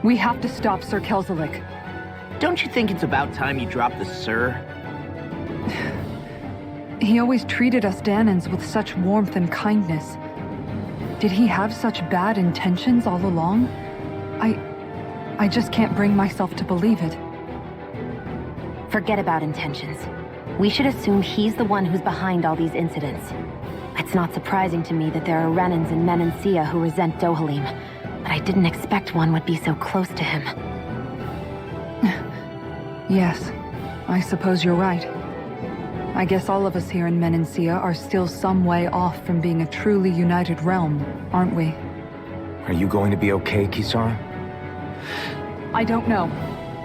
We have to stop Sir Kelzelik. Don't you think it's about time you dropped the sir? He always treated us Danans with such warmth and kindness. Did he have such bad intentions all along? I just can't bring myself to believe it. Forget about intentions. We should assume he's the one who's behind all these incidents. It's not surprising to me that there are Renans in Menancia who resent Dohalim, but I didn't expect one would be so close to him. Yes, I suppose you're right. I guess all of us here in Menancia are still some way off from being a truly united realm, aren't we? Are you going to be okay, Kisara? I don't know,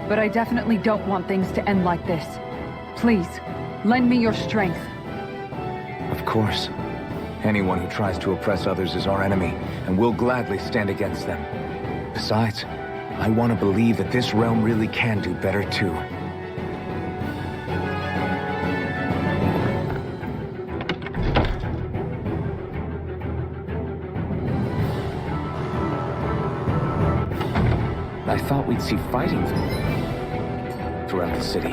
but I definitely don't want things to end like this. Please, lend me your strength. Of course. Anyone who tries to oppress others is our enemy, and we'll gladly stand against them. Besides, I want to believe that this realm really can do better too. I thought we'd see fighting throughout the city,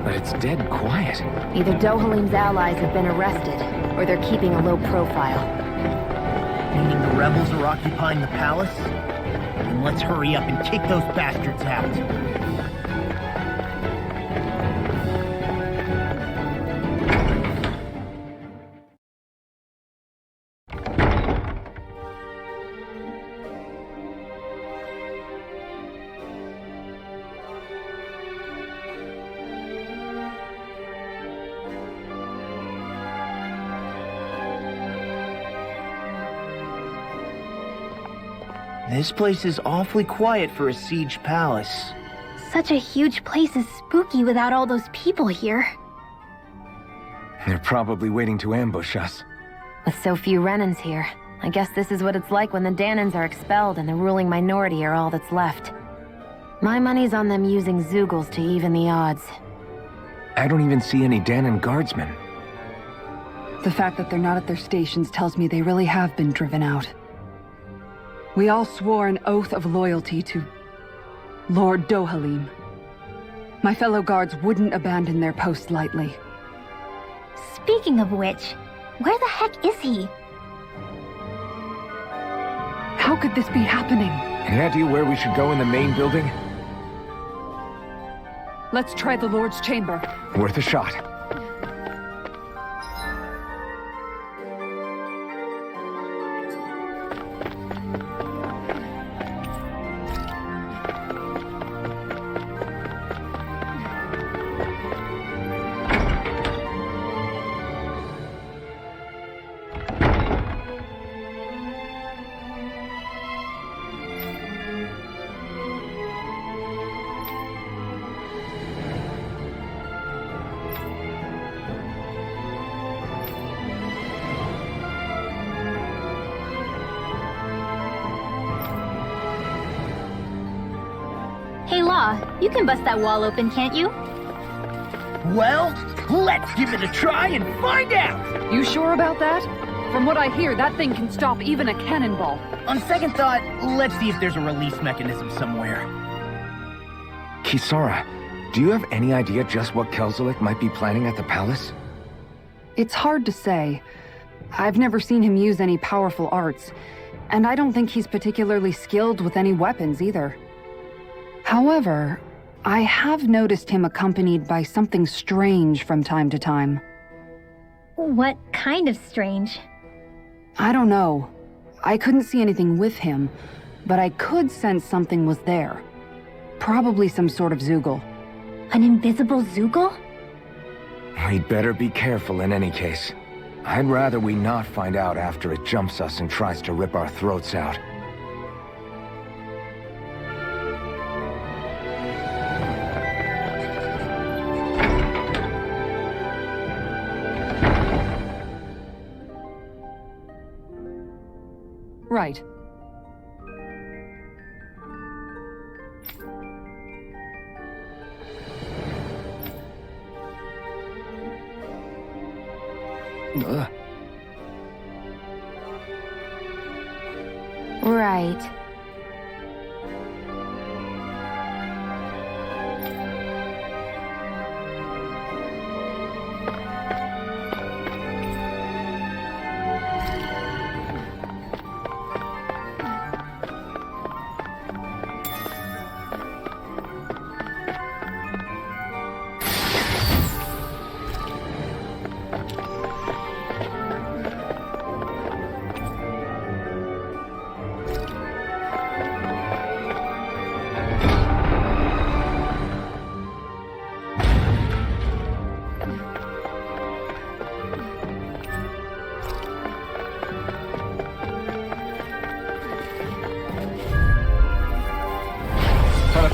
but it's dead quiet. Either Dohalim's allies have been arrested, or they're keeping a low profile. Meaning the rebels are occupying the palace? Then let's hurry up and kick those bastards out. This place is awfully quiet for a siege palace. Such a huge place is spooky without all those people here. They're probably waiting to ambush us. With so few Renans here, I guess this is what it's like when the Danans are expelled and the ruling minority are all that's left. My money's on them using Zeugles to even the odds. I don't even see any Danan guardsmen. The fact that they're not at their stations tells me they really have been driven out. We all swore an oath of loyalty to Lord Dohalim. My fellow guards wouldn't abandon their post lightly. Speaking of which, where the heck is he? How could this be happening? Any idea where we should go in the main building? Let's try the Lord's chamber. Worth a shot. Hey Law, you can bust that wall open, can't you? Well, let's give it a try and find out! You sure about that? From what I hear, that thing can stop even a cannonball. On second thought, let's see if there's a release mechanism somewhere. Kisara, do you have any idea just what Kelzelik might be planning at the palace? It's hard to say. I've never seen him use any powerful arts, and I don't think he's particularly skilled with any weapons either. However, I have noticed him accompanied by something strange from time to time. What kind of strange? I don't know. I couldn't see anything with him, but I could sense something was there. Probably some sort of Zeugle. An invisible Zeugle? We'd better be careful in any case. I'd rather we not find out after it jumps us and tries to rip our throats out. Right. Right.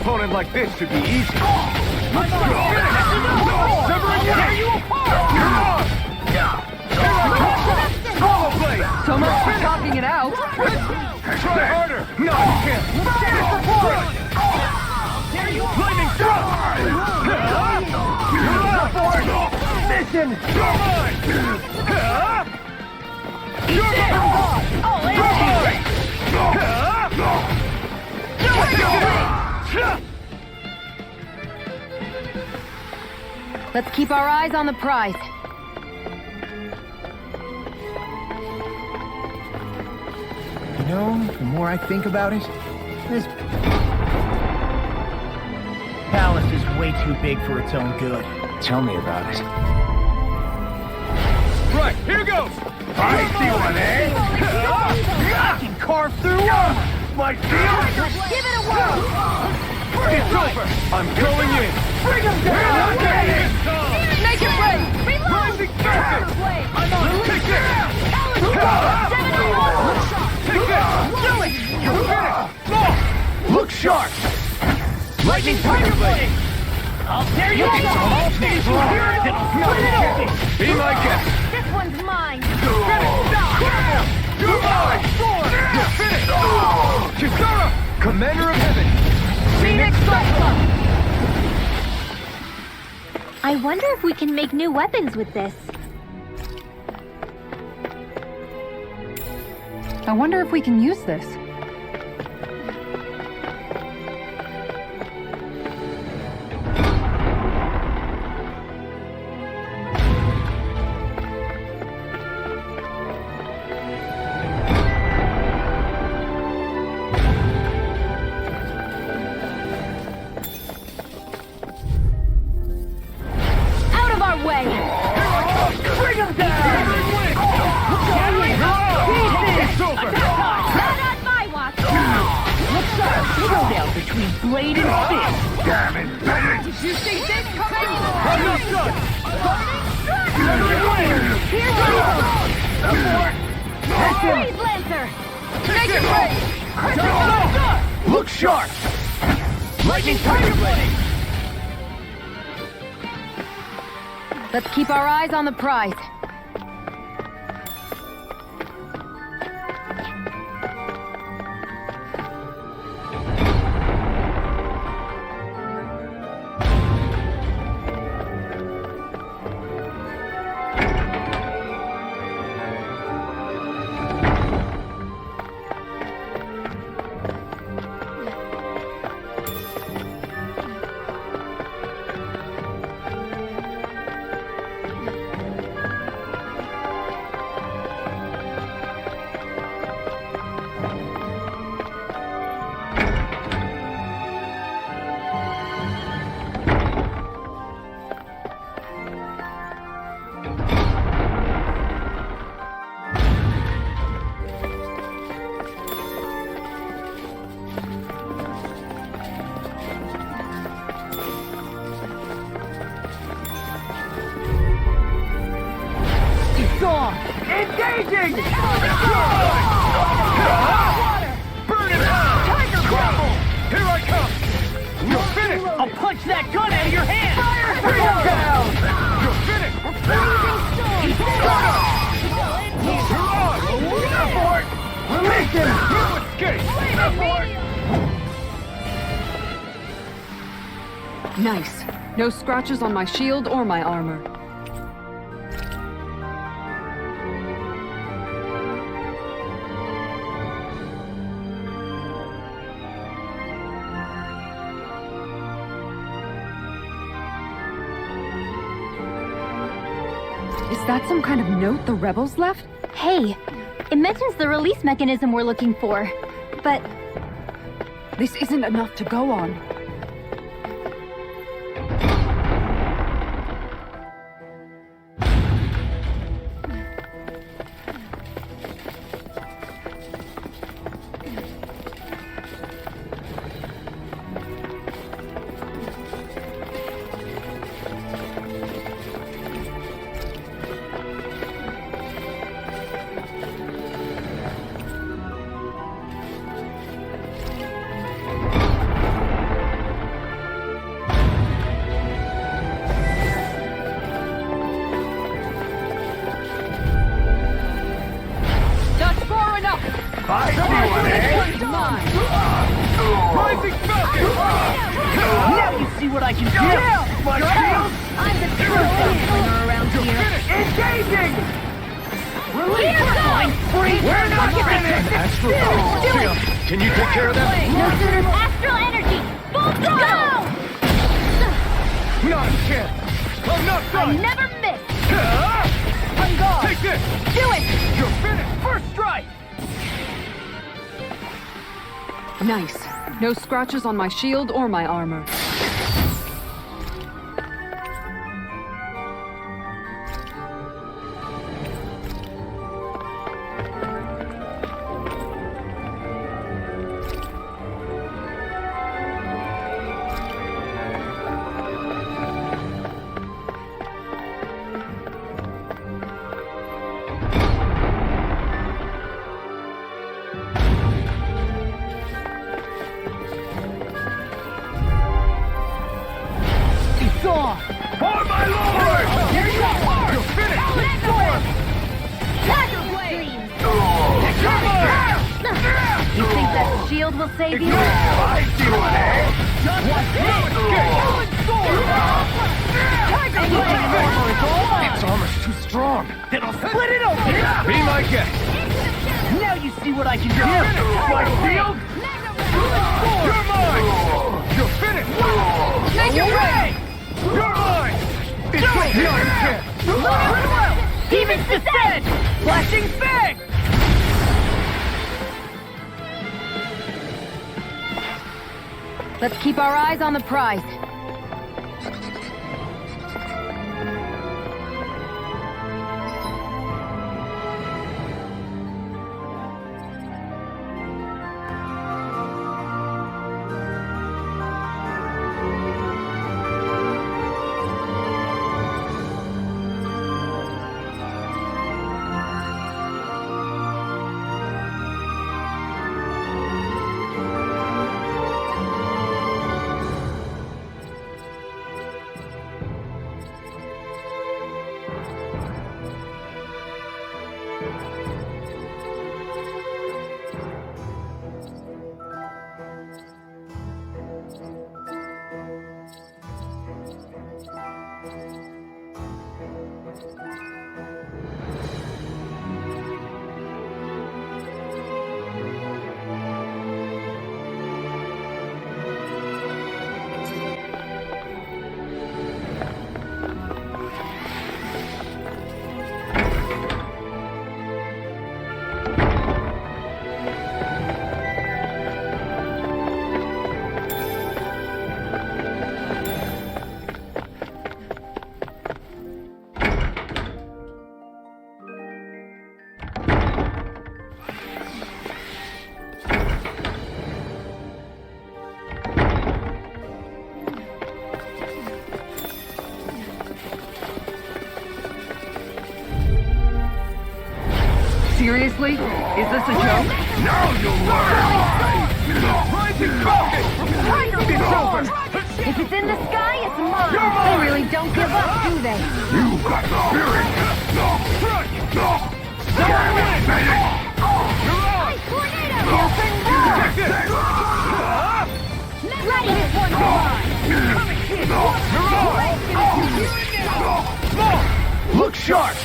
opponent like this should be easy. Let's go! Severing tear you apart! Swallow blade! So much for talking it out. Try harder! No, you can't! Lightning strike! Mission! You're mine! You're mine! Let's keep our eyes on the prize. You know, the more I think about it, this palace is way too big for its own good. Tell me about it. Right, here goes! I see one, eh? I can carve through armor! My deal? Give it a whirl! It's over! I'm going in! Bring him down! Make it break! Rising circuit! I'm on! Take this! Take this! Do it! You're finished! Look sharp! Lightning Tiger Blade! I'll tear you apart! Be my guest! This one's mine! You're mine! You're finished! Kisara! Commander of Heaven! Phoenix Cyclops! I wonder if we can make new weapons with this. I wonder if we can use this. Out of our way! Bring him down! It's over! Not on my watch! Showdown between blade and fist! Damn it! Did you see this coming? I'm not done! Freeze Lancer! Take it! Look sharp! Lightning Tiger Blade! Let's keep our eyes on the prize. Engaging! Burn it down! Tiger Grapple! Here I come! You're finished! I'll punch that gun out of your hand! Bring him down! You're finished! Release him! You escape! Nice. No scratches on my shield or my armor. Is that some kind of note the rebels left? Hey, it mentions the release mechanism we're looking for. But This isn't enough to go on. I see one, eh? Rising Falcon! Now you see what I can do! My shield! I'm the true gunslinger around here. Engaging! Release! Flying free! We're not finished! Astral Shield, can you take care of them? No sooner astral energy! Full throttle! Not a chance! I'm not I done! never miss! On guard! Take this! Do it! You're finished! First strike! Nice. No scratches on my shield or my armor. For my lord! Here you are! You're finished! Storm! Tiger Blade! You think that shield will save you? I see one, eh? What's Its armor's too strong. Then I'll split it open! Be my guest! Now you see what I can do! My shield! You're mine! You're finished! You're right! You're mine! It's not a chance! Demon's Descent! Flashing Fang! Let's keep our eyes on the prize. Seriously? Is this a joke? Now you'll learn! Rising Falcon! It's over! If it's in the sky, it's mine. You're They mine! really don't give up, do they? You got the spirit! Strike! You're on! Take this! Ready for You're on! Look sharp!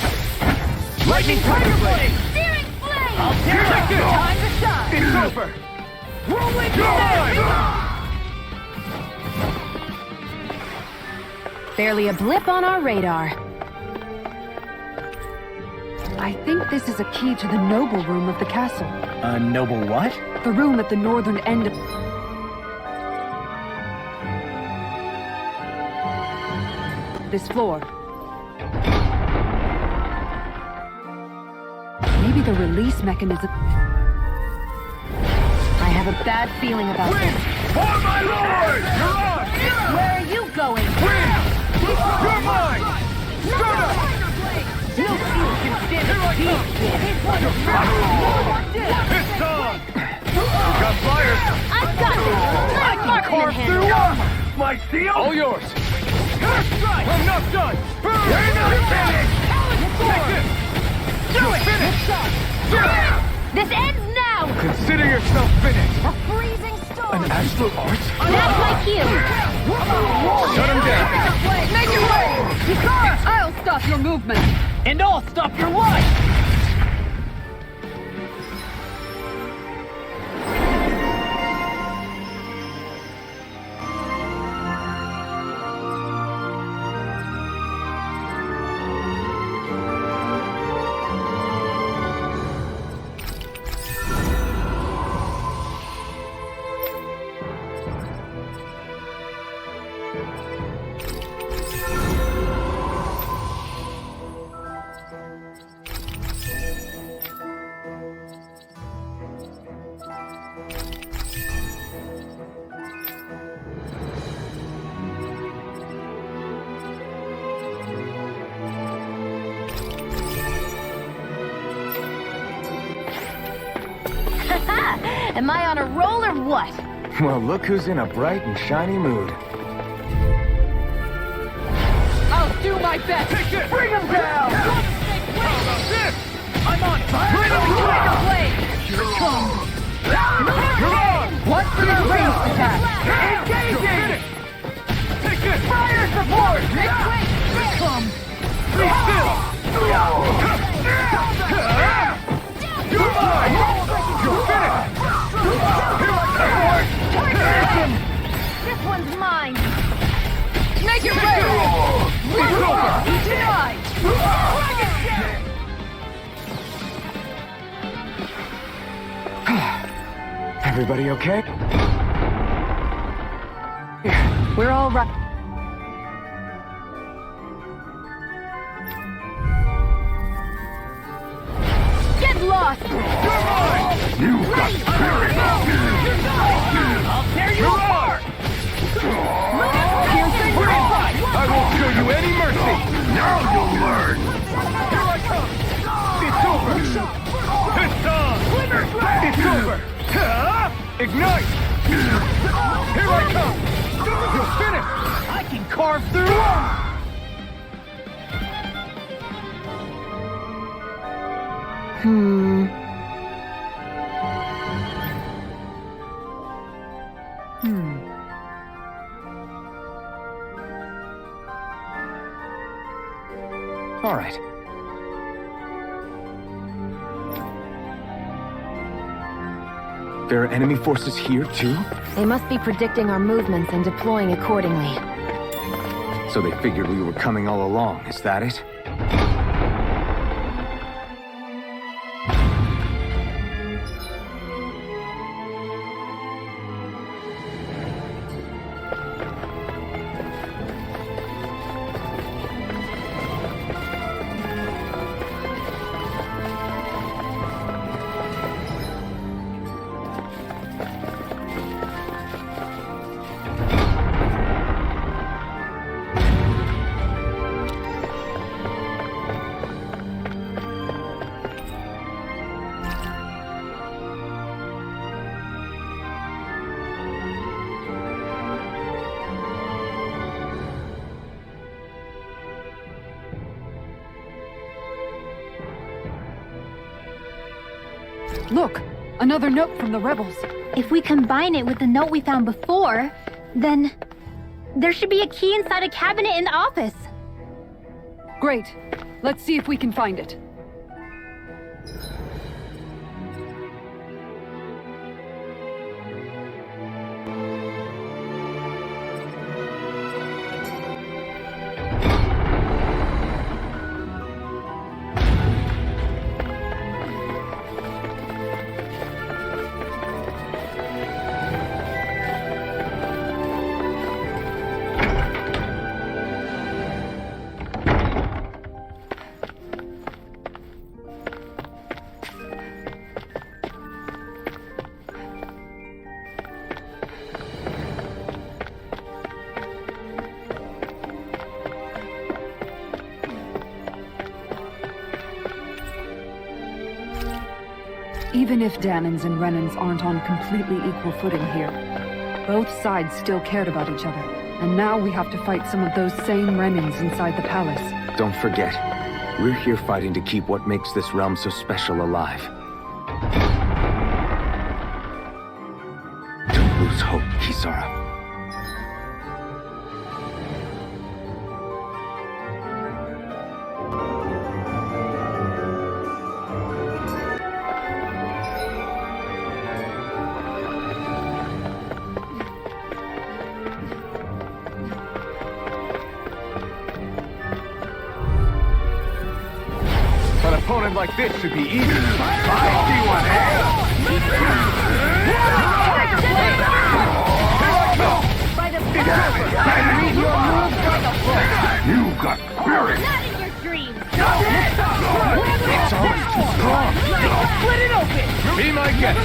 Lightning Tiger Blade! Steering flame! I'll tear Take this! Time to shine! It's over! Rolling Barely a blip on our radar. I think this is a key to the noble room of the castle. A noble what? The room at the northern end of... this floor. Maybe the release mechanism... I have a bad feeling about this. For my lord! You're on! Where are you going? You're mine! Shut up! No shield can stand a beat! It's on! We got flyers! I've got this! Let Marksman Carve handle through it! us! My shield! All yours. First strike! I'm not done! We're not finished! Take this! You're finished! This ends now! Consider yourself finished. A freezing storm! An astral arts? That's my cue! Shut him down. Make it way! I'll stop your movement! And I'll stop your life! Am I on a roll or what? Well, look who's in a bright and shiny mood. I'll do my best! Take this. Bring him down. How about this? I'm on fire! Bring him down. Here it comes! You're on. What's for the ranged attack? You're finished. Take this. Fire support. Here it comes! Be still. You're mine. You're finished. Here I come. This one's mine! Make it ready! It's over. Denied! Everybody okay? We're all right. Get lost! You've got spirit. I'll tear you apart! I won't show you any mercy. Now you'll learn. Here I come. It's over. It's on. It's over. Ignite. Here I come. You're finished. I can carve through! All right. There are enemy forces here, too? They must be predicting our movements and deploying accordingly. So they figured we were coming all along, is that it? Look, another note from the rebels. If we combine it with the note we found before, then there should be a key inside a cabinet in the office. Great. Let's see if we can find it. Even if Dahnans and Renans aren't on completely equal footing here, both sides still cared about each other. And now we have to fight some of those same Renans inside the palace. Don't forget, we're here fighting to keep what makes this realm so special alive. Sara. An opponent like this should be easy. I see one, You got spirit! Not in your dreams! It's almost too strong! Split it open! Be my guest!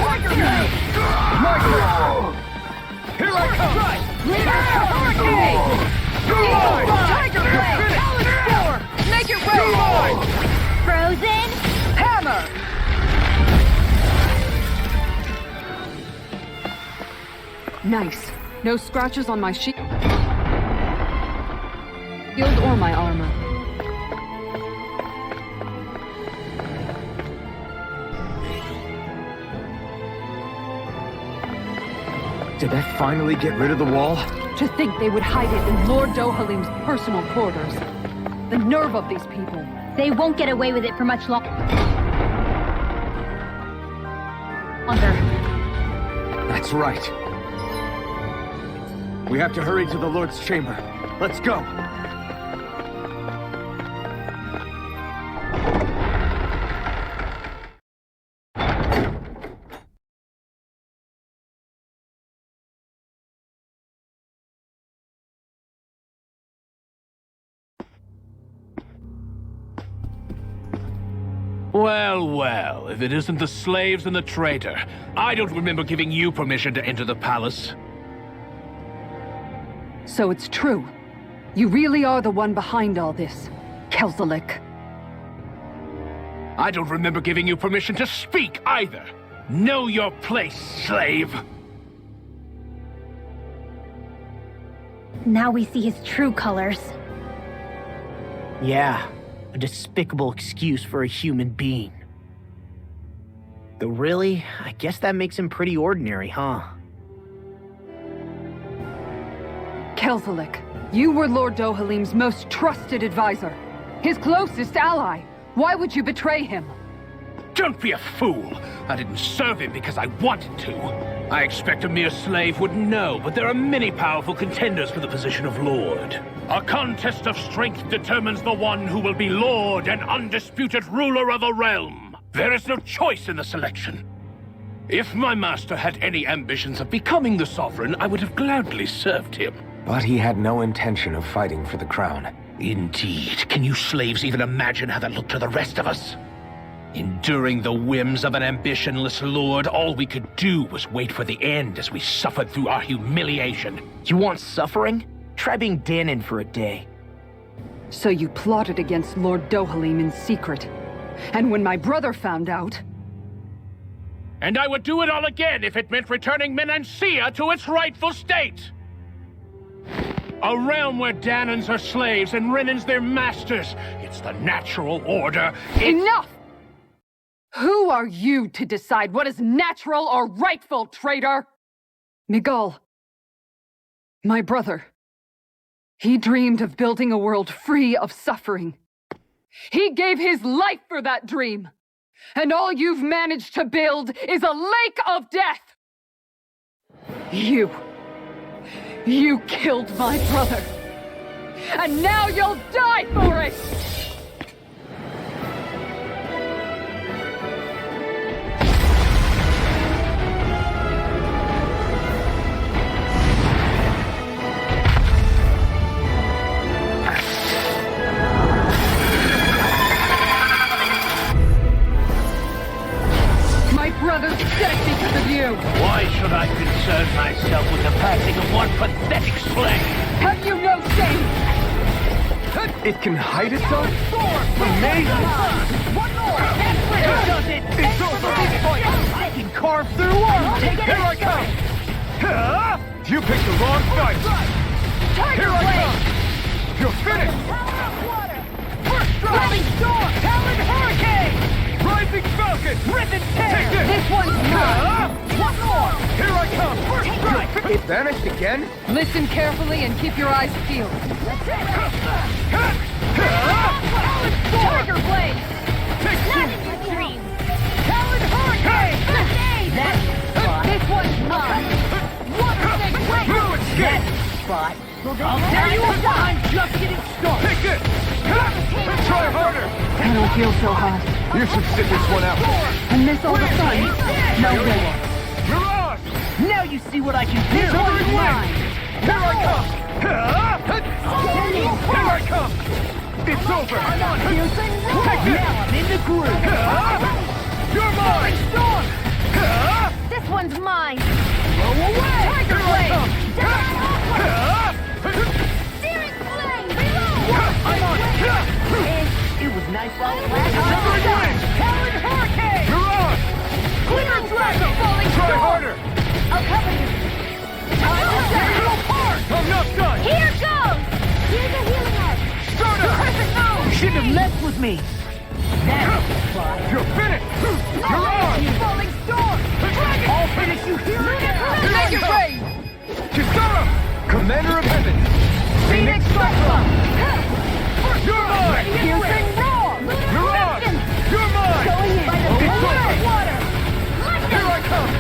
Here I come! Tiger Blade! Talon Spore! Make it rain! Frozen? Hammer! Nice. No scratches on my shield or my armor. Did that finally get rid of the wall? To think they would hide it in Lord Dohalim's personal quarters. The nerve of these people. They won't get away with it for much longer. That's right. We have to hurry to the Lord's chamber. Let's go. Well, well, if it isn't the slaves and the traitor. I don't remember giving you permission to enter the palace. So it's true. You really are the one behind all this, Kelzelik. I don't remember giving you permission to speak either. Know your place, slave. Now we see his true colors. Yeah, a despicable excuse for a human being. Though really, I guess that makes him pretty ordinary, huh? Kelzelik, you were Lord Dohalim's most trusted advisor. His closest ally. Why would you betray him? Don't be a fool. I didn't serve him because I wanted to. I expect a mere slave wouldn't know, but there are many powerful contenders for the position of Lord. A contest of strength determines the one who will be Lord and undisputed ruler of a realm. There is no choice in the selection. If my master had any ambitions of becoming the sovereign, I would have gladly served him. But he had no intention of fighting for the crown. Indeed. Can you slaves even imagine how that looked to the rest of us? Enduring the whims of an ambitionless lord, all we could do was wait for the end as we suffered through our humiliation. You want suffering? Try being Danon for a day. So you plotted against Lord Dohalim in secret. And when my brother found out... And I would do it all again if it meant returning Menancia to its rightful state! A realm where Danons are slaves and Renans their masters. It's the natural order. Enough! Who are you to decide what is natural or rightful, traitor? Miguel, my brother. He dreamed of building a world free of suffering. He gave his life for that dream. And all you've managed to build is a lake of death! You killed my brother! And now you'll die for it! Brother's dead because of you! Why should I concern myself with the passing of one pathetic slave? Have you no shame? It can hide itself? Amazing! One more! That does it! It's over! I can carve through armor! Here I come! You picked the wrong fight! Here I come! You're finished! First strike! Flaming storm! Talon hurricane! Rising Falcon! Rip and tear! Take this! This one's mine! One more! Here I come! First strike! It's vanished again? Listen carefully and keep your eyes peeled. Tiger Blade! Not in your dreams! Talon Hurricane! This one's mine! Water Snake Blade! Escape! Spot. I'll tear you apart! I'm just getting started. Take this! Try harder! I don't feel so hot. You should sit this one out. And miss all the fun. No way. Mirage! Now you see what I can do. Severing Wing! Here I come! Here I come! It's over! I'm on! Take this! Now I'm in the groove. You're mine! Storm! This one's mine! Blow away! Tiger Blade! Here Searing Flame! Reload! I'm on! It was nice while it Severing lasted. Wing! Talon Hurricane! Mirage! Clear Dragon! Falling Try Storm! harder! I'll cover you! Tear you apart! I'm not done! Here goes! Here's a healing edge! Start up! Perfect move! You shouldn't have messed with me. That's spot. You're finished! Mirage! Falling Storm! Dragon! I'll finish you here and now. Make it rain! Kisara! Commander of Heaven! Phoenix Cyclone! You're mine! Piercing Roar! Mirage! You're mine! Going in! It's over! Water! Here I come!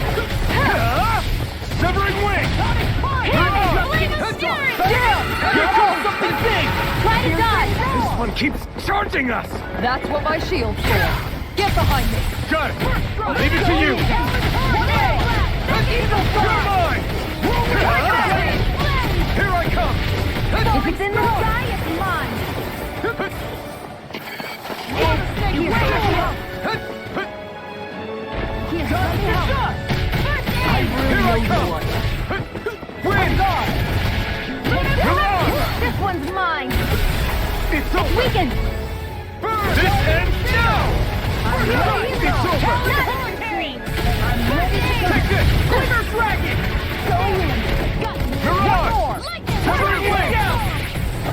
Severing Wing! Flame of Fury! Here comes something big! Try to dodge! This one keeps charging us! That's what my shield's for. Get behind me. Got it! I'll leave it to you! Evil You're mine! Here I come! If it's in the sky, it's mine! Here I come! Win! Mirage! This one's mine! It's over! Weakened! This ends now! It's over! Take this! Glitter Dragon! Going in! Mirage! Severing Wing!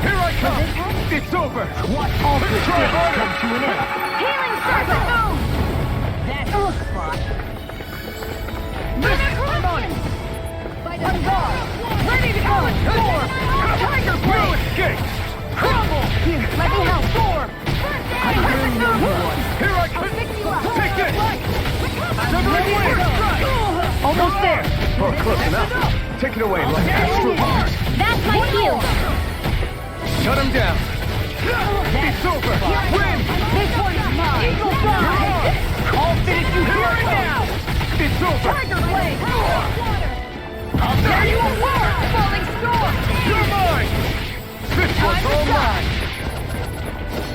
Here I come! It's over! What all the Try shit harder! come to an end. Healing Serpent Move! That's the spot. I'm on it! On guard! Ready to go! Storm! Tiger No Blade! escape! Crumble! Here, let me help! Storm! Perfect move! Here I come! Pick you up! Take this! Severing Wing! Almost there. Oh, close enough. Take it away, like Astro Heart. That's my shield! Shut him down. It's over. Win! This one's mine! Eagle Fly! I'll finish you here and now. It's over. Tiger Blade! I'll tear you apart! Falling Storm! You're mine. This one's all mine.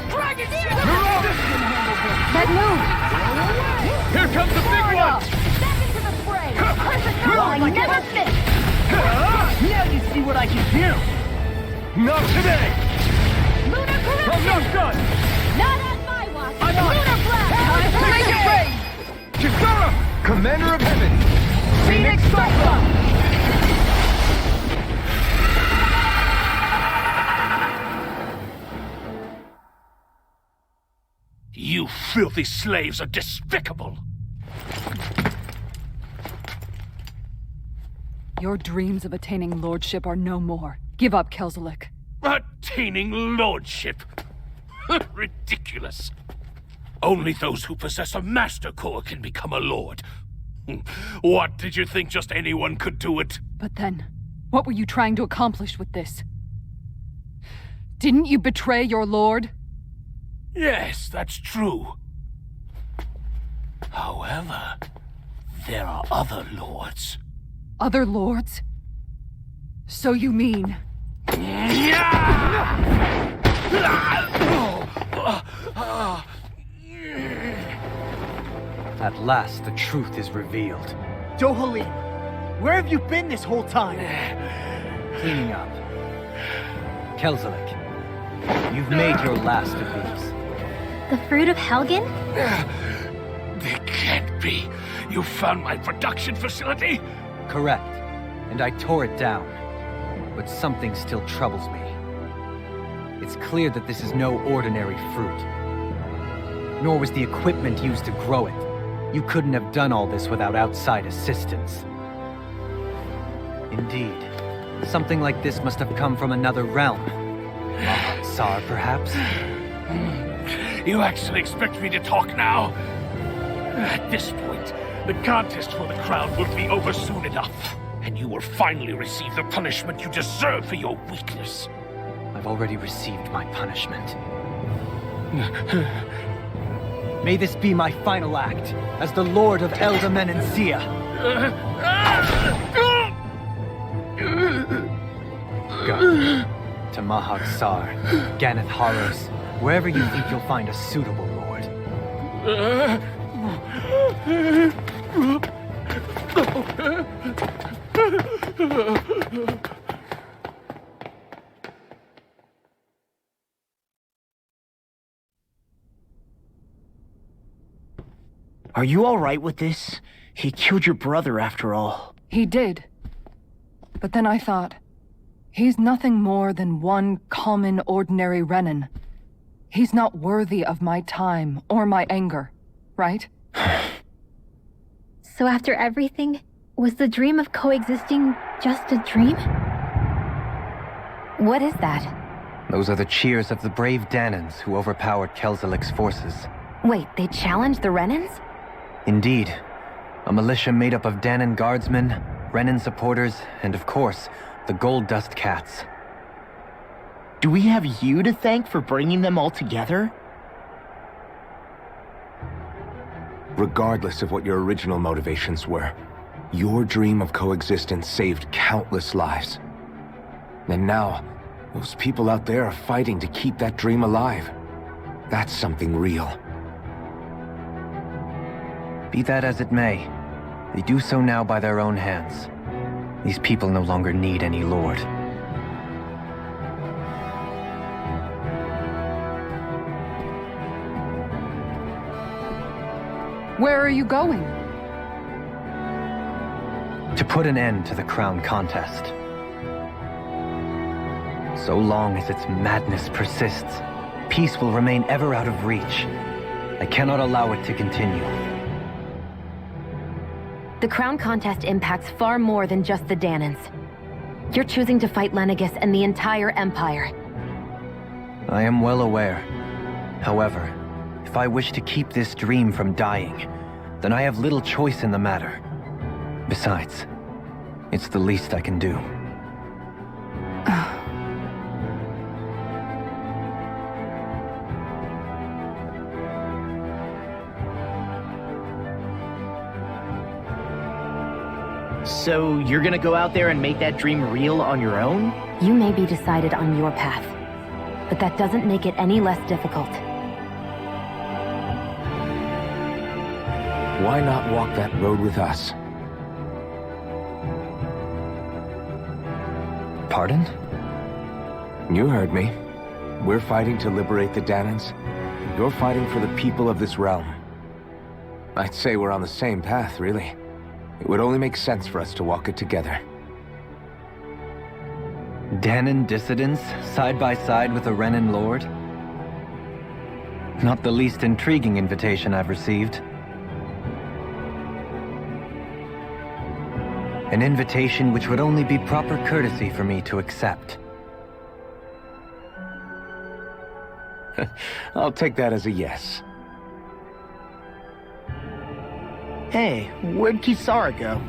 Dragon Mirage! That move! Here comes the big one. Back into the fray! Perfect move! I never miss! Now you see what I can do. Not today. Lunar I'm Corruption! not done. Not on my watch! I'm on. Lunar Blast! Time to make it rain. Kisara, Commander of Heaven. Phoenix Cyclone. You filthy slaves are despicable! Your dreams of attaining lordship are no more. Give up, Kelzelik. Attaining lordship! Ridiculous! Only those who possess a master core can become a lord. What, did you think just anyone could do it? But then, what were you trying to accomplish with this? Didn't you betray your lord? Yes, that's true. However, there are other lords. Other lords? So you mean... At last, the truth is revealed. Dohalim, where have you been this whole time? Cleaning up. Kelzelik, you've made your last of these. The fruit of Helgen? They can't be. You found my production facility? Correct. And I tore it down. But something still troubles me. It's clear that this is no ordinary fruit. Nor was the equipment used to grow it. You couldn't have done all this without outside assistance. Indeed. Something like this must have come from another realm. Tsar, perhaps? You actually expect me to talk now? At this point, the contest for the crown will be over soon enough, and you will finally receive the punishment you deserve for your weakness. I've already received my punishment. May this be my final act as the Lord of Elde Menancia. Go to Mahag Sar, Ganeth Haros, wherever you think you'll find a suitable lord. Are you alright with this? He killed your brother after all. He did. But then I thought, he's nothing more than one common, ordinary Renan. He's not worthy of my time or my anger, right? So after everything, was the dream of coexisting just a dream? What is that? Those are the cheers of the brave Danans who overpowered Kelzelik's forces. Wait, they challenged the Renans? Indeed. A militia made up of Danan guardsmen, Renan supporters, and of course, the Gold Dust Cats. Do we have you to thank for bringing them all together? Regardless of what your original motivations were, your dream of coexistence saved countless lives. And now, those people out there are fighting to keep that dream alive. That's something real. Be that as it may, they do so now by their own hands. These people no longer need any lord. Where are you going? To put an end to the crown contest. So long as its madness persists, peace will remain ever out of reach. I cannot allow it to continue. The crown contest impacts far more than just the Danans. You're choosing to fight Lenegis and the entire Empire. I am well aware. However, if I wish to keep this dream from dying, then I have little choice in the matter. Besides, it's the least I can do. So you're gonna go out there and make that dream real on your own? You may be decided on your path, but that doesn't make it any less difficult. Why not walk that road with us? Pardon? You heard me. We're fighting to liberate the Danans. You're fighting for the people of this realm. I'd say we're on the same path, really. It would only make sense for us to walk it together. Danan dissidents, side by side with a Renan lord? Not the least intriguing invitation I've received. An invitation which would only be proper courtesy for me to accept. I'll take that as a yes. Hey, where'd Kisara go?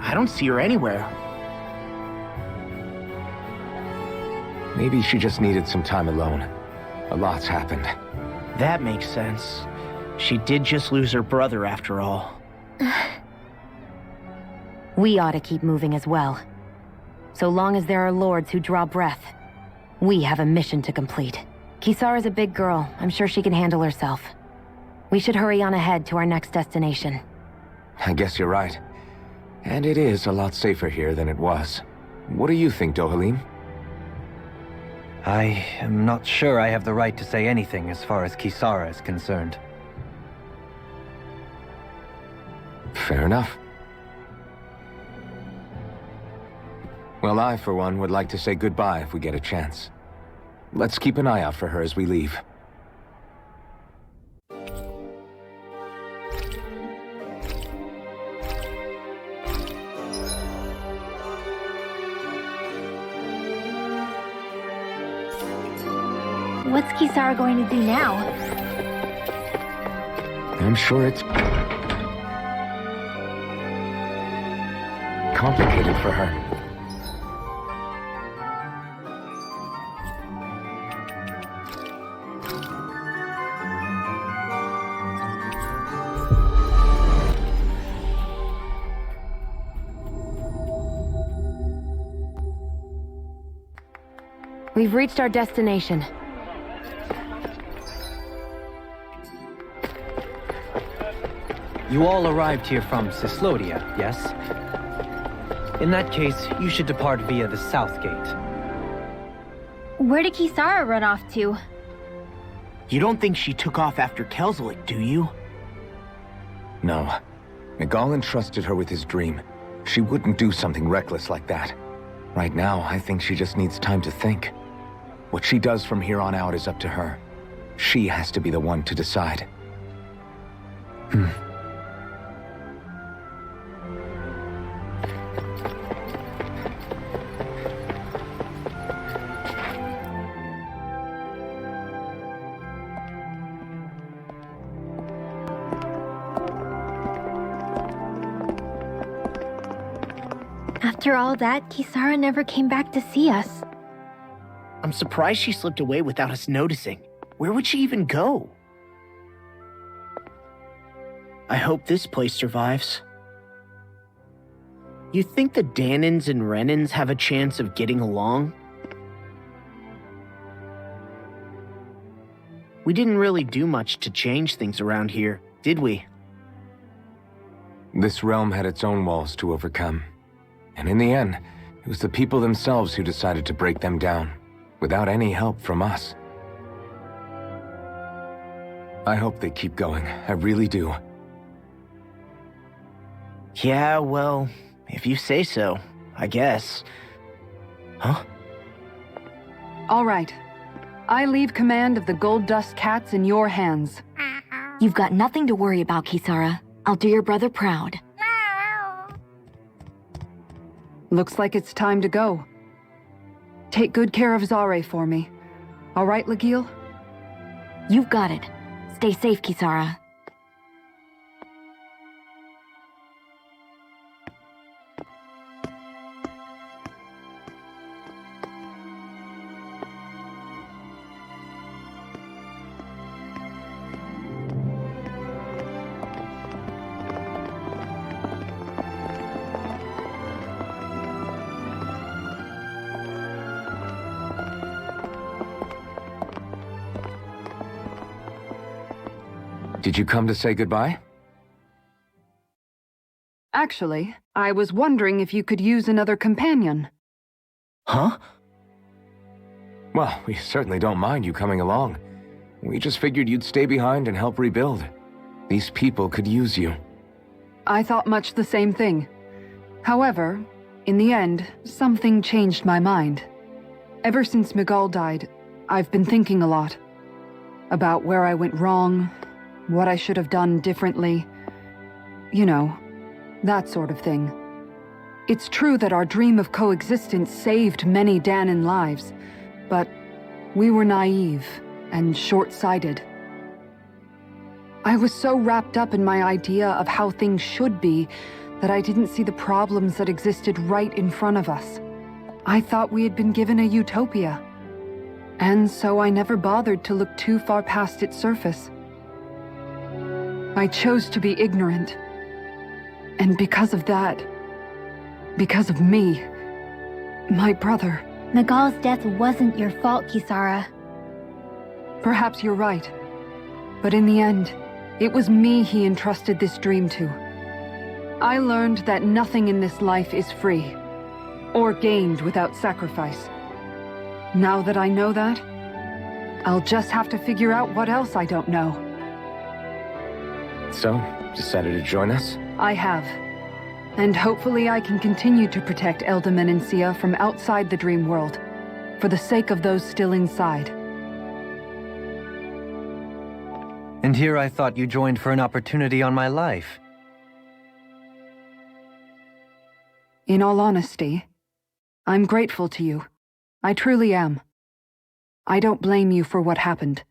I don't see her anywhere. Maybe she just needed some time alone. A lot's happened. That makes sense. She did just lose her brother after all. We ought to keep moving as well. So long as there are lords who draw breath, we have a mission to complete. Kisara's a big girl. I'm sure she can handle herself. We should hurry on ahead to our next destination. I guess you're right. And it is a lot safer here than it was. What do you think, Dohalim? I am not sure I have the right to say anything as far as Kisara is concerned. Fair enough. Well, I, for one, would like to say goodbye if we get a chance. Let's keep an eye out for her as we leave. What's Kisara going to do now? I'm sure it's complicated for her. We've reached our destination. You all arrived here from Cyslodia, yes? In that case, you should depart via the south gate. Where did Kisara run off to? You don't think she took off after Kelzelik, do you? No. Miguel entrusted her with his dream. She wouldn't do something reckless like that. Right now, I think she just needs time to think. What she does from here on out is up to her. She has to be the one to decide. After all that, Kisara never came back to see us. I'm surprised she slipped away without us noticing. Where would she even go? I hope this place survives. You think the Dahnans and Renans have a chance of getting along? We didn't really do much to change things around here, did we? This realm had its own walls to overcome. And in the end, it was the people themselves who decided to break them down, without any help from us. I hope they keep going, I really do. Yeah, well, if you say so, I guess. Huh? All right. I leave command of the Gold Dust Cats in your hands. You've got nothing to worry about, Kisara. I'll do your brother proud. Looks like it's time to go. Take good care of Zare for me. All right, Lagiel? You've got it. Stay safe, Kisara. Did you come to say goodbye? Actually, I was wondering if you could use another companion. Huh? Well, we certainly don't mind you coming along. We just figured you'd stay behind and help rebuild. These people could use you. I thought much the same thing. However, in the end, something changed my mind. Ever since Miguel died, I've been thinking a lot. About where I went wrong, what I should have done differently. You know, that sort of thing. It's true that our dream of coexistence saved many Dahnan lives, but we were naive and short-sighted. I was so wrapped up in my idea of how things should be that I didn't see the problems that existed right in front of us. I thought we had been given a utopia, and so I never bothered to look too far past its surface. I chose to be ignorant. And because of that, because of me, my brother... Miguel's death wasn't your fault, Kisara. Perhaps you're right. But in the end, it was me he entrusted this dream to. I learned that nothing in this life is free, or gained without sacrifice. Now that I know that, I'll just have to figure out what else I don't know. So, decided to join us? I have. And hopefully I can continue to protect Elde Menancia from outside the dream world, for the sake of those still inside. And here I thought you joined for an opportunity on my life. In all honesty, I'm grateful to you. I truly am. I don't blame you for what happened.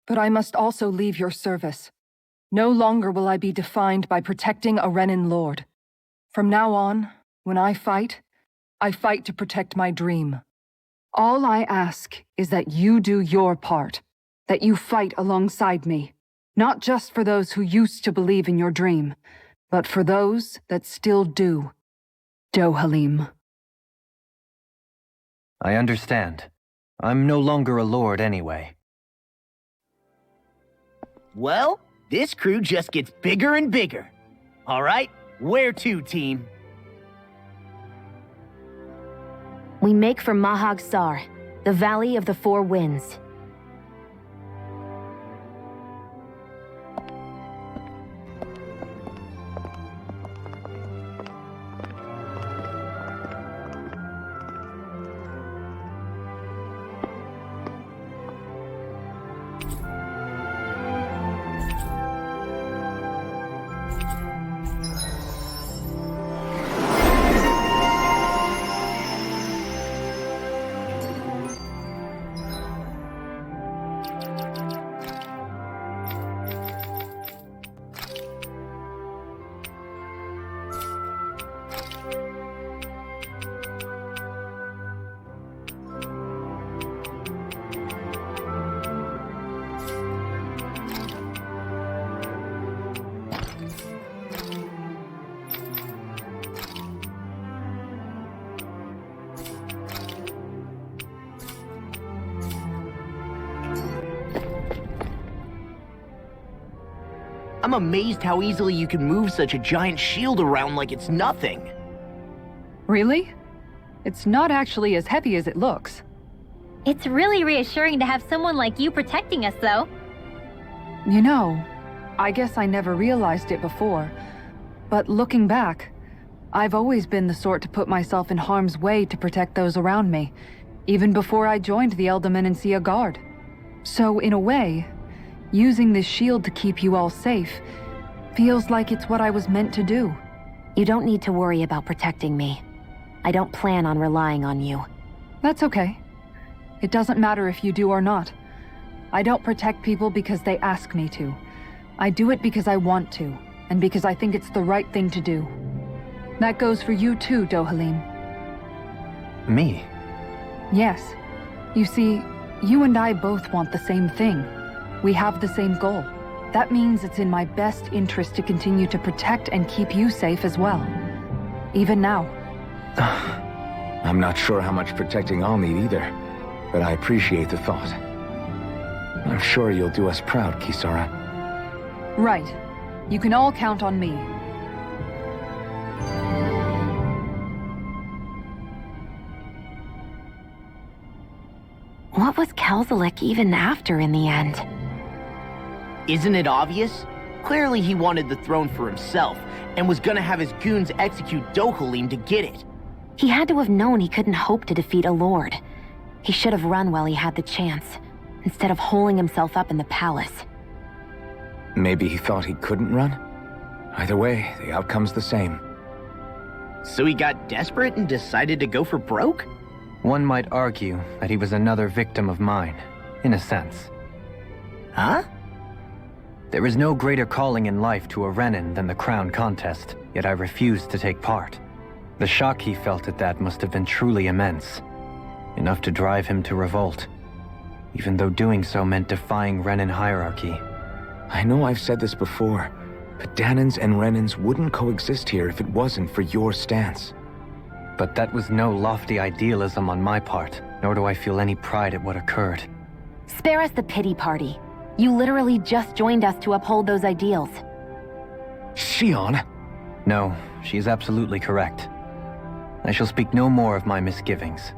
But I must also leave your service. No longer will I be defined by protecting a Renan lord. From now on, when I fight to protect my dream. All I ask is that you do your part, that you fight alongside me, not just for those who used to believe in your dream, but for those that still do. Dohalim. I understand. I'm no longer a lord anyway. Well, this crew just gets bigger and bigger. All right, where to, team? We make for Mahag Sar, the Valley of the Four Winds. I'm amazed how easily you can move such a giant shield around like it's nothing. Really? It's not actually as heavy as it looks. It's really reassuring to have someone like you protecting us, though. You know, I guess I never realized it before, but looking back, I've always been the sort to put myself in harm's way to protect those around me, even before I joined the Elderman and Sia Guard. So in a way, using this shield to keep you all safe feels like it's what I was meant to do. You don't need to worry about protecting me. I don't plan on relying on you. That's okay. It doesn't matter if you do or not. I don't protect people because they ask me to. I do it because I want to, and because I think it's the right thing to do. That goes for you too, Dohalim. Me? Yes. You see, you and I both want the same thing. We have the same goal. That means it's in my best interest to continue to protect and keep you safe as well. Even now. I'm not sure how much protecting I'll need either, but I appreciate the thought. I'm sure you'll do us proud, Kisara. Right. You can all count on me. What was Kelzelik even after in the end? Isn't it obvious? Clearly he wanted the throne for himself, and was gonna have his goons execute Dohalim to get it. He had to have known he couldn't hope to defeat a lord. He should have run while he had the chance, instead of holding himself up in the palace. Maybe he thought he couldn't run? Either way, the outcome's the same. So he got desperate and decided to go for broke? One might argue that he was another victim of mine, in a sense. Huh? There is no greater calling in life to a Renan than the crown contest, yet I refused to take part. The shock he felt at that must have been truly immense. Enough to drive him to revolt, even though doing so meant defying Renan hierarchy. I know I've said this before, but Dahnans and Renans wouldn't coexist here if it wasn't for your stance. But that was no lofty idealism on my part, nor do I feel any pride at what occurred. Spare us the pity party. You literally just joined us to uphold those ideals. Shion! No, she is absolutely correct. I shall speak no more of my misgivings.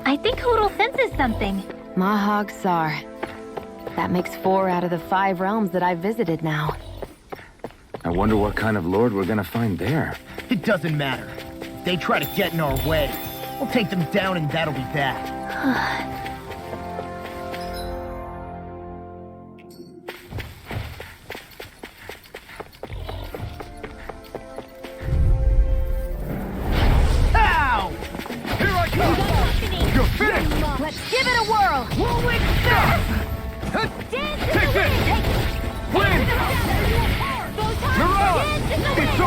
I think Hootle senses something. Mahag Sar. That makes 4 out of the 5 realms that I've visited now. I wonder what kind of lord we're gonna find there. It doesn't matter. If they try to get in our way, we'll take them down and that'll be that.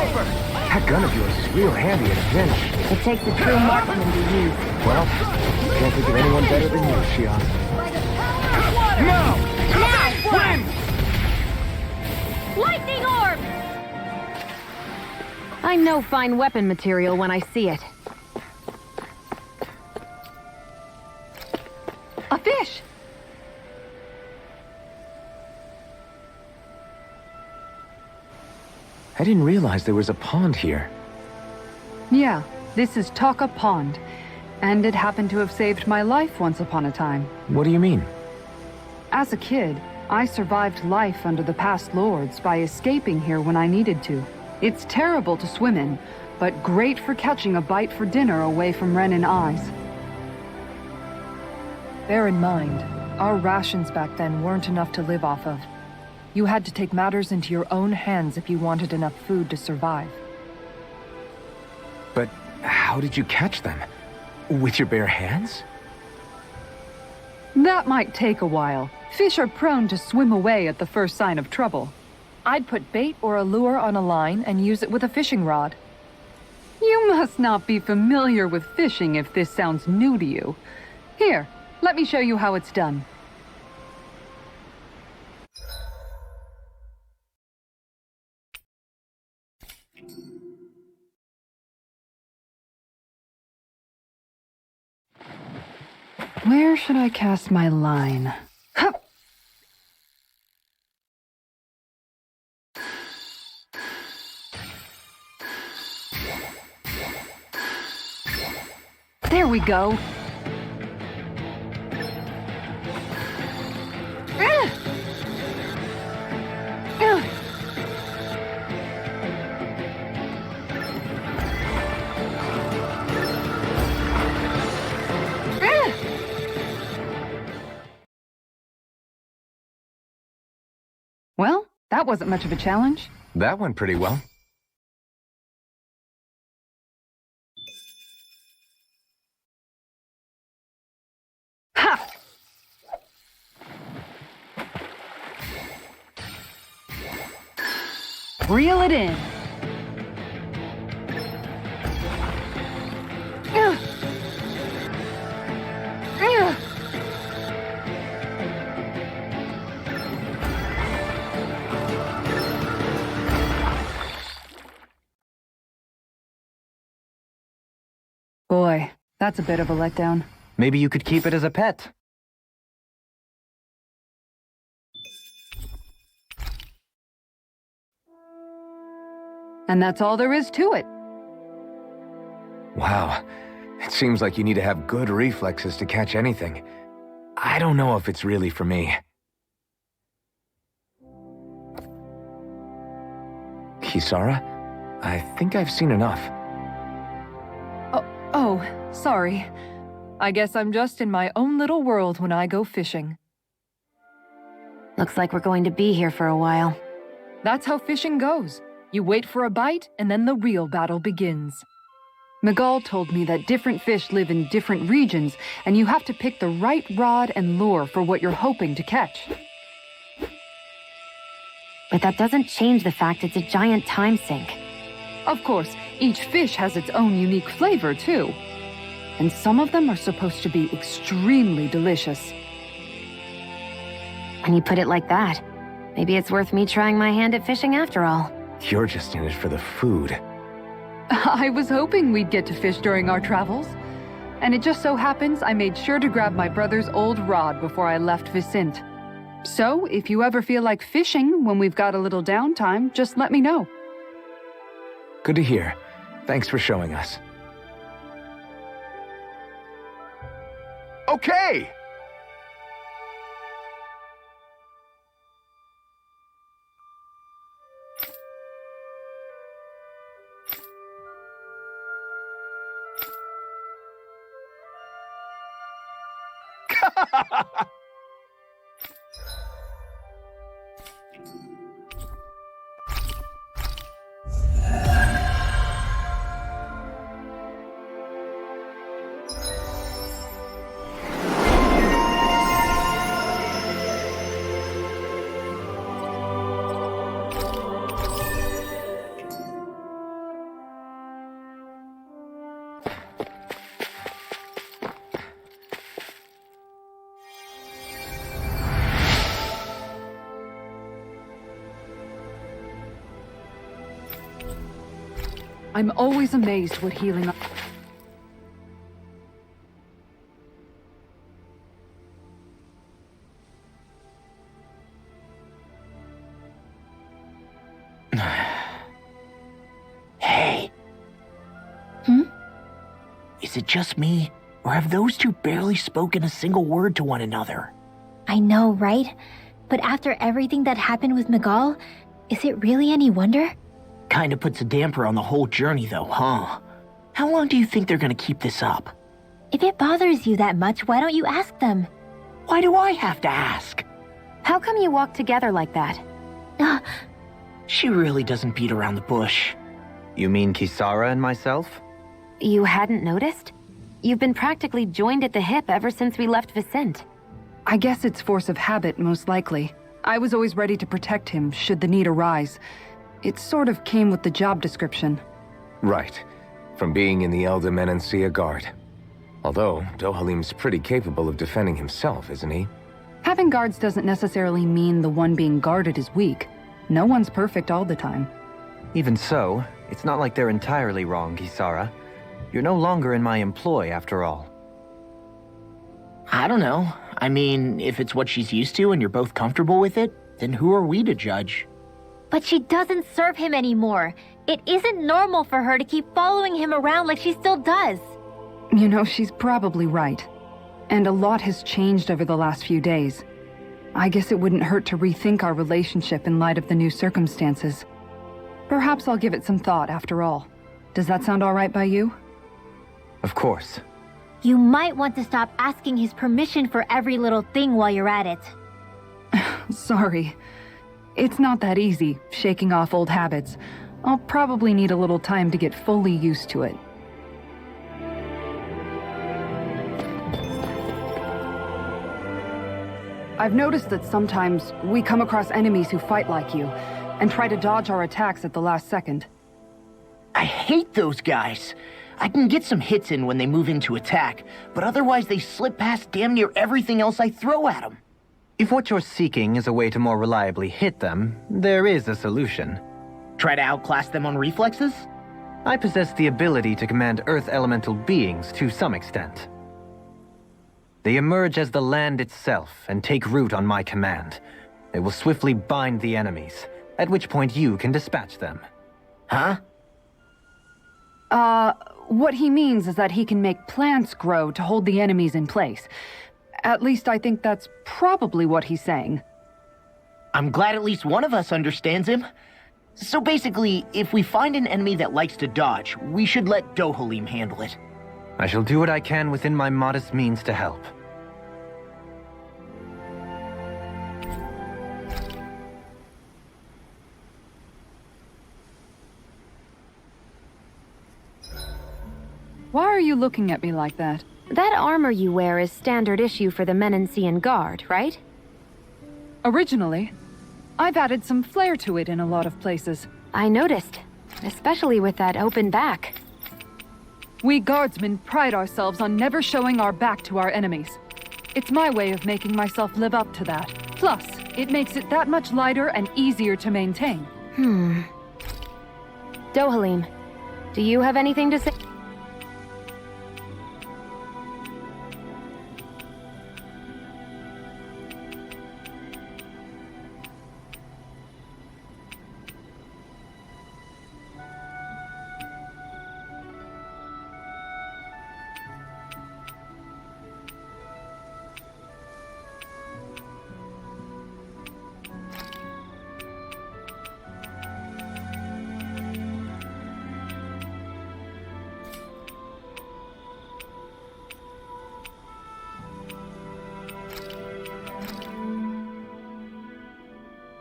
over! That gun of yours is real handy in a pinch. It takes a true marksman to use. Well, can't think of anyone better than you, Shion. Now! Win! Lightning orb! I know fine weapon material when I see it. A fish! I didn't realize there was a pond here. Yeah, this is Taka Pond. And it happened to have saved my life once upon a time. What do you mean? As a kid, I survived life under the past lords by escaping here when I needed to. It's terrible to swim in, but great for catching a bite for dinner away from Renin eyes. Bear in mind, our rations back then weren't enough to live off of. You had to take matters into your own hands if you wanted enough food to survive. But how did you catch them? With your bare hands? That might take a while. Fish are prone to swim away at the first sign of trouble. I'd put bait or a lure on a line and use it with a fishing rod. You must not be familiar with fishing if this sounds new to you. Here, let me show you how it's done. Where should I cast my line? Hup! There we go. Well, that wasn't much of a challenge. That went pretty well. Ha! Reel it in. Boy, that's a bit of a letdown. Maybe you could keep it as a pet. And that's all there is to it. Wow. It seems like you need to have good reflexes to catch anything. I don't know if it's really for me. Kisara? I think I've seen enough. Oh, sorry. I guess I'm just in my own little world when I go fishing. Looks like we're going to be here for a while. That's how fishing goes. You wait for a bite, and then the real battle begins. Miguel told me that different fish live in different regions, and you have to pick the right rod and lure for what you're hoping to catch. But that doesn't change the fact it's a giant time sink. Of course, each fish has its own unique flavor, too. And some of them are supposed to be extremely delicious. When you put it like that, maybe it's worth me trying my hand at fishing after all. You're just in it for the food. I was hoping we'd get to fish during our travels. And it just so happens I made sure to grab my brother's old rod before I left Vicente. So, if you ever feel like fishing when we've got a little downtime, just let me know. Good to hear. Thanks for showing us. Okay! I'm always amazed what healing... Hey. Hmm? Is it just me, or have those two barely spoken a single word to one another? I know, right? But after everything that happened with Miguel, is it really any wonder? Kinda puts a damper on the whole journey though, huh? How long do you think they're gonna keep this up? If it bothers you that much, why don't you ask them? Why do I have to ask? How come you walk together like that? She really doesn't beat around the bush. You mean Kisara and myself? You hadn't noticed? You've been practically joined at the hip ever since we left Vicente. I guess it's force of habit, most likely. I was always ready to protect him, should the need arise. It sort of came with the job description. Right. From being in the Elder Menancia Guard. Although, Dohalim's pretty capable of defending himself, isn't he? Having guards doesn't necessarily mean the one being guarded is weak. No one's perfect all the time. Even so, it's not like they're entirely wrong, Kisara. You're no longer in my employ, after all. I don't know. I mean, if it's what she's used to and you're both comfortable with it, then who are we to judge? But she doesn't serve him anymore. It isn't normal for her to keep following him around like she still does. You know, she's probably right. And a lot has changed over the last few days. I guess it wouldn't hurt to rethink our relationship in light of the new circumstances. Perhaps I'll give it some thought after all. Does that sound all right by you? Of course. You might want to stop asking his permission for every little thing while you're at it. Sorry. It's not that easy, shaking off old habits. I'll probably need a little time to get fully used to it. I've noticed that sometimes we come across enemies who fight like you, and try to dodge our attacks at the last second. I hate those guys. I can get some hits in when they move into attack, but otherwise they slip past damn near everything else I throw at them. If what you're seeking is a way to more reliably hit them, there is a solution. Try to outclass them on reflexes? I possess the ability to command Earth elemental beings to some extent. They emerge as the land itself and take root on my command. They will swiftly bind the enemies, at which point you can dispatch them. Huh? What he means is that he can make plants grow to hold the enemies in place. At least I think that's probably what he's saying. I'm glad at least one of us understands him. So basically, if we find an enemy that likes to dodge, we should let Dohalim handle it. I shall do what I can within my modest means to help. Why are you looking at me like that? That armor you wear is standard issue for the Menancian Guard, right? Originally, I've added some flair to it in a lot of places. I noticed, especially with that open back. We guardsmen pride ourselves on never showing our back to our enemies. It's my way of making myself live up to that. Plus, it makes it that much lighter and easier to maintain. Dohalim, do you have anything to say?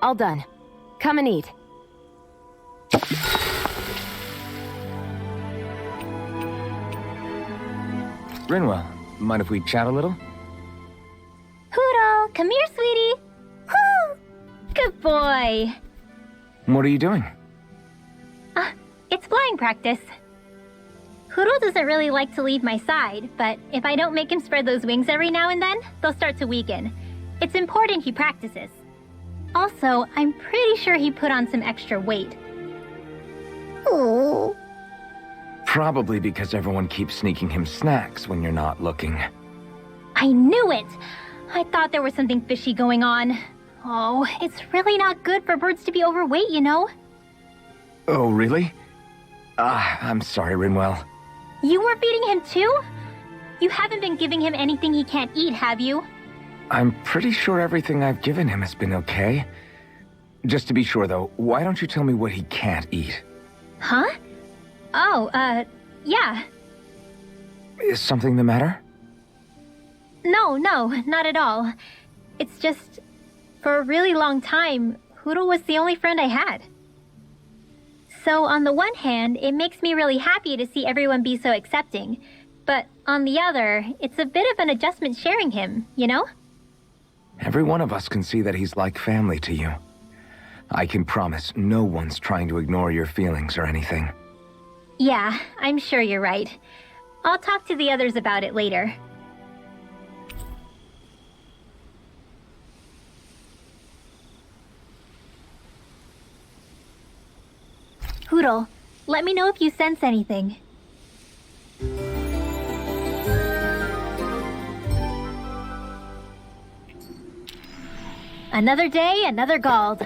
All done. Come and eat. Rinwell, mind if we chat a little? Huro, come here, sweetie. Woo! Good boy. What are you doing? It's flying practice. Huro doesn't really like to leave my side, but if I don't make him spread those wings every now and then, they'll start to weaken. It's important he practices. Also, I'm pretty sure he put on some extra weight. Oh. Probably because everyone keeps sneaking him snacks when you're not looking. I knew it! I thought there was something fishy going on. Oh, it's really not good for birds to be overweight, you know? Oh, really? I'm sorry, Rinwell. You were feeding him too? You haven't been giving him anything he can't eat, have you? I'm pretty sure everything I've given him has been okay. Just to be sure, though, why don't you tell me what he can't eat? Huh? Oh, yeah. Is something the matter? No, not at all. It's just, for a really long time, Huro was the only friend I had. So on the one hand, it makes me really happy to see everyone be so accepting. But on the other, it's a bit of an adjustment sharing him, you know? Every one of us can see that he's like family to you. I can promise no one's trying to ignore your feelings or anything. Yeah, I'm sure you're right. I'll talk to the others about it later. Huro, let me know if you sense anything. Another day, another Gald.